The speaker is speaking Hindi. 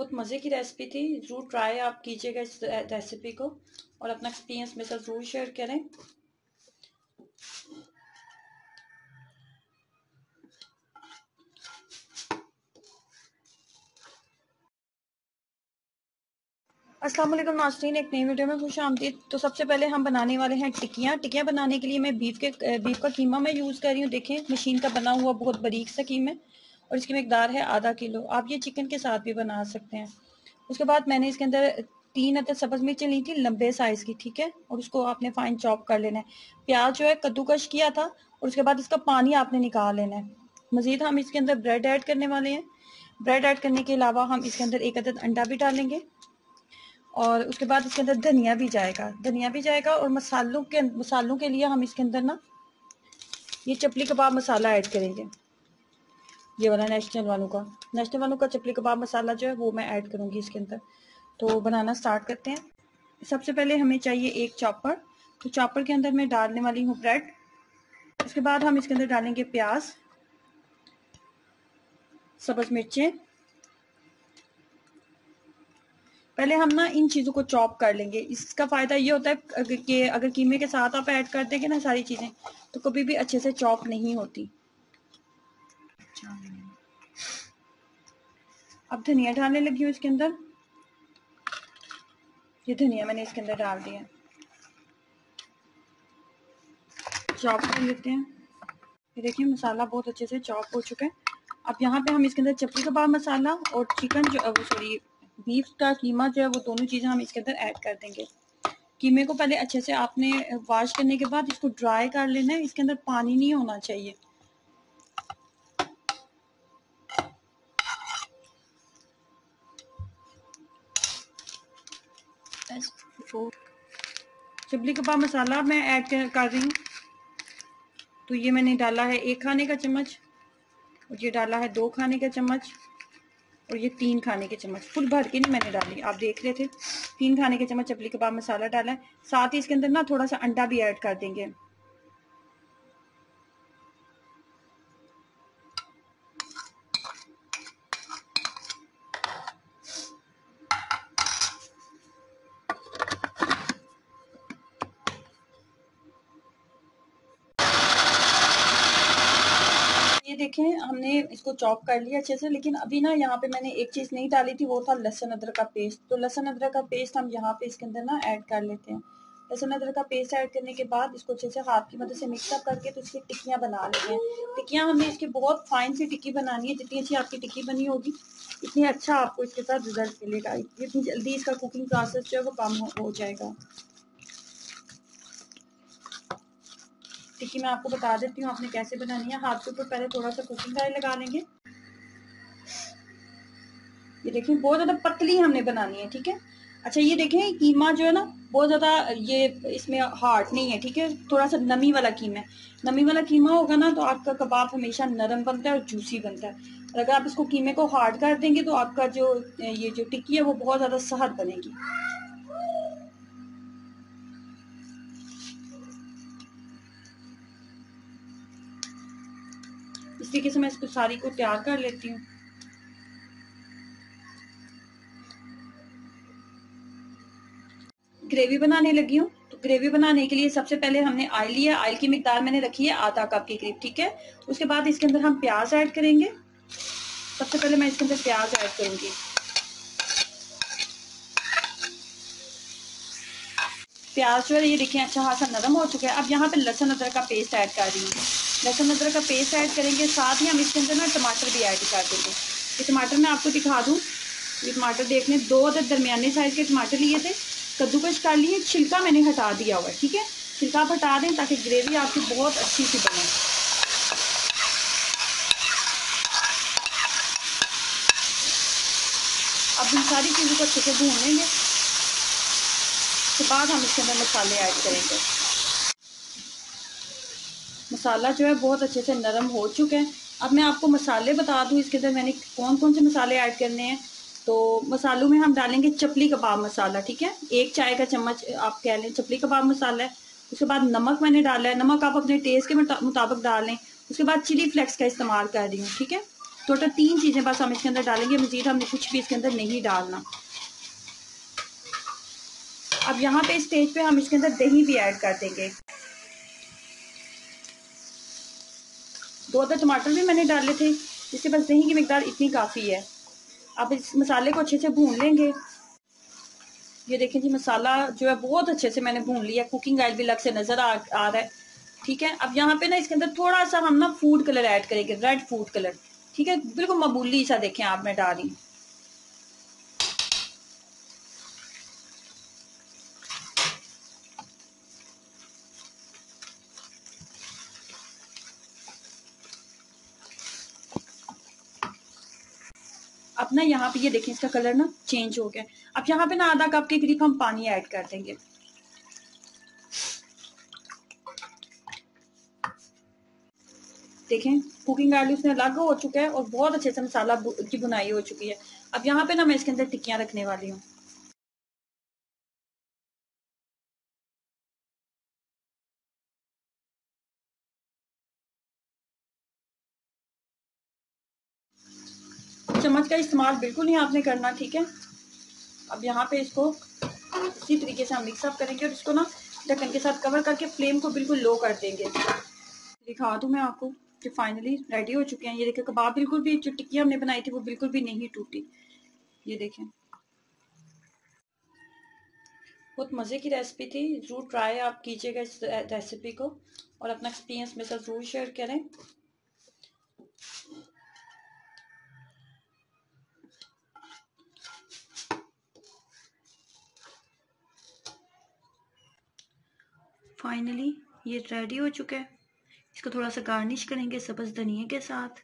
बहुत मज़े की रेसिपी थी। ज़रूर ट्राई आप कीजिएगा इस रेसिपी को और अपना एक्सपीरियंस मेरे साथ ज़रूर शेयर करें। अस्सलाम वालेकुम नाज़रीन, एक नई वीडियो में खुश आमदीद। तो सबसे पहले हम बनाने वाले हैं टिक्कियाँ बनाने के लिए मैं बीफ का कीमा मैं यूज़ कर रही हूँ। देखें, मशीन का बना हुआ बहुत बारीक सा कीमा है और इसकी मकदार है आधा किलो। आप ये चिकन के साथ भी बना सकते हैं। उसके बाद मैंने इसके अंदर 3 अदद सब्ज़ मिर्चें ली थी लंबे साइज़ की, ठीक है, और उसको आपने फाइन चॉप कर लेना है। प्याज जो है कद्दूकश किया था और उसके बाद इसका पानी आपने निकाल लेना है। मज़ीद हम इसके अंदर ब्रेड ऐड करने वाले हैं। ब्रेड ऐड करने के अलावा हम इसके अंदर 1 अदद अंडा भी डालेंगे और उसके बाद इसके अंदर धनिया भी जाएगा और मसालों के लिए हम इसके अंदर ना ये चपली कबाब मसाला ऐड करेंगे। ये वाला नेशनल वालों का चपली कबाब मसाला जो है वो मैं ऐड करूँगी इसके अंदर। तो बनाना स्टार्ट करते हैं। सबसे पहले हमें चाहिए एक चॉपर। तो चॉपर के अंदर मैं डालने वाली हूँ ब्रेड। उसके बाद हम इसके अंदर डालेंगे प्याज, सब्ज़ मिर्चें। पहले हम ना इन चीज़ों को चॉप कर लेंगे। इसका फ़ायदा ये होता है कि अगर कीमे के साथ आप ऐड कर देंगे ना सारी चीज़ें, तो कभी भी अच्छे से चॉप नहीं होती। अब धनिया डालने लगी हूँ इसके अंदर। ये धनिया मैंने इसके अंदर डाल दिया। चॉप कर लेते हैं। ये देखिए मसाला बहुत अच्छे से चॉप हो चुका है। अब यहाँ पे हम इसके अंदर चपली कबाब मसाला और चिकन जो बीफ का कीमा जो है वो दोनों चीज़ें हम इसके अंदर ऐड कर देंगे। कीमे को पहले अच्छे से आपने वॉश करने के बाद इसको ड्राई कर लेना है। इसके अंदर पानी नहीं होना चाहिए। चपली कबाब मसाला मैं ऐड कर रही हूँ। तो ये मैंने डाला है 1 खाने का चम्मच और ये डाला है 2 खाने का चम्मच और ये 3 खाने के चम्मच। फुल भर के नहीं मैंने डाली, आप देख रहे थे। 3 खाने के चम्मच चपली कबाब मसाला डाला है। साथ ही इसके अंदर ना थोड़ा सा अंडा भी ऐड कर देंगे। ये देखें हमने इसको चॉप कर लिया अच्छे से, लेकिन अभी ना यहाँ पे मैंने एक चीज़ नहीं डाली थी, वो था लहसुन अदरक का पेस्ट। तो लहसुन अदरक का पेस्ट हम यहाँ पे इसके अंदर ना ऐड कर लेते हैं। लहसुन अदरक का पेस्ट ऐड करने के बाद इसको अच्छे से हाथ की मदद से मिक्सअप करके तो इसकी टिक्कियाँ बना लेते हैं। टिक्कियाँ हमने इसकी बहुत फाइन सी टिक्की बनानी है। जितनी अच्छी आपकी टिक्की बनी होगी इतनी अच्छा आपको इसके साथ रिजल्ट मिलेगा। इतनी जल्दी इसका कुकिंग प्रोसेस जो है वो कम हो जाएगा। टिक्की मैं आपको बता देती हूँ आपने कैसे बनानी है। हाथ के ऊपर पहले थोड़ा सा कुकिंग ऑयल लगा लेंगे। ये देखिए बहुत ज़्यादा पतली हमने बनानी है, ठीक है। अच्छा ये देखें कीमा जो है ना बहुत ज़्यादा ये इसमें हार्ड नहीं है, ठीक है। थोड़ा सा नमी वाला कीमा है। नमी वाला कीमा होगा ना तो आपका कबाब हमेशा नरम बनता है और जूसी बनता है। और अगर आप इसको कीमे को हार्ड कर देंगे तो आपका जो ये जो टिक्की है वो बहुत ज़्यादा सहद बनेगी। इस तरीके से मैं इसको सारी को तैयार कर लेती हूँ। ग्रेवी बनाने लगी हूँ। तो ग्रेवी बनाने के लिए सबसे पहले हमने ऑयल लिया। ऑयल की मिकदार मैंने रखी है आधा कप के करीब, ठीक है। उसके बाद इसके अंदर हम प्याज ऐड करेंगे। सबसे पहले मैं इसके अंदर प्याज ऐड करूंगी। प्याज जो है ये देखिए अच्छा खासा नरम हो चुका है। अब यहाँ पे लहसुन अदरक का पेस्ट ऐड कर रही हूँ। लहसुन अदरक का पेस्ट ऐड करेंगे, साथ ही हम इसके अंदर ना टमाटर भी ऐड कर देंगे। ये टमाटर मैं आपको दिखा दूँ। ये टमाटर देखने 2 अदद दरमियाने साइज के टमाटर लिए थे, कद्दूकश कर लिए। छिलका मैंने हटा दिया हुआ है, ठीक है। छिलका आप हटा दें ताकि ग्रेवी आपकी बहुत अच्छी सी बने। अब इन सारी चीज़ों को अच्छे से भून लेंगे। उसके बाद हम इसके अंदर मसाले ऐड करेंगे। मसाला जो है बहुत अच्छे से नरम हो चुका है। अब मैं आपको मसाले बता दूं इसके अंदर मैंने कौन कौन से मसाले ऐड करने हैं। तो मसालों में हम डालेंगे चपली कबाब मसाला, ठीक है। 1 चाय का चम्मच आप कह लें चपली कबाब मसाला है। उसके बाद नमक मैंने डाला है। नमक आप अपने टेस्ट के मुताबिक डाल लें। उसके बाद चिली फ्लेक्स का इस्तेमाल कर रही हूँ, ठीक है। टोटल 3 चीज़ें बस हम इसके अंदर डालेंगे, मज़ीद हमने कुछ भी इसके अंदर नहीं डालना। अब यहाँ पे स्टेज पे हम इसके अंदर दही भी ऐड कर देंगे। 2 अदर टमाटर भी मैंने डाले थे, जिससे बस दही की मिकदार इतनी काफ़ी है। अब इस मसाले को अच्छे से भून लेंगे। ये देखें जी, मसाला जो है बहुत अच्छे से मैंने भून लिया, कुकिंग ऑयल भी अलग से नज़र आ रहा है। ठीक है, अब यहाँ पे ना इसके अंदर थोड़ा सा हम ना फूड कलर ऐड करेंगे, रेड फूड कलर। ठीक है, बिल्कुल मामूली सा देखें आप, मैं डाल रही हूँ। अब ना यहाँ पे ये देखें, इसका कलर ना चेंज हो गया। अब यहाँ पे ना आधा कप के करीब हम पानी ऐड कर देंगे। देखें, कुकिंग ऑयल उसमें अलग हो चुका है और बहुत अच्छे से मसाला की बुनाई हो चुकी है। अब यहाँ पे ना मैं इसके अंदर टिक्कियां रखने वाली हूँ। चम्मच का इस्तेमाल बिल्कुल नहीं आपने करना, ठीक है। अब यहाँ पे इसको इसी तरीके से हम मिक्सअप करेंगे और इसको ना ढक्कन के साथ कवर करके फ्लेम को बिल्कुल लो कर देंगे। दिखा दूँ मैं आपको कि फाइनली रेडी हो चुके हैं। ये देखें, कबाब बिल्कुल भी, जो टिक्की हमने बनाई थी वो बिल्कुल भी नहीं टूटी। ये देखें, बहुत मज़े की रेसिपी थी। ज़रूर ट्राई आप कीजिएगा इस रेसिपी को और अपना एक्सपीरियंस मेरे साथ ज़रूर शेयर करें। फाइनली ये रेडी हो चुका है। इसको थोड़ा सा गार्निश करेंगे सब्ज़ धनिया के साथ।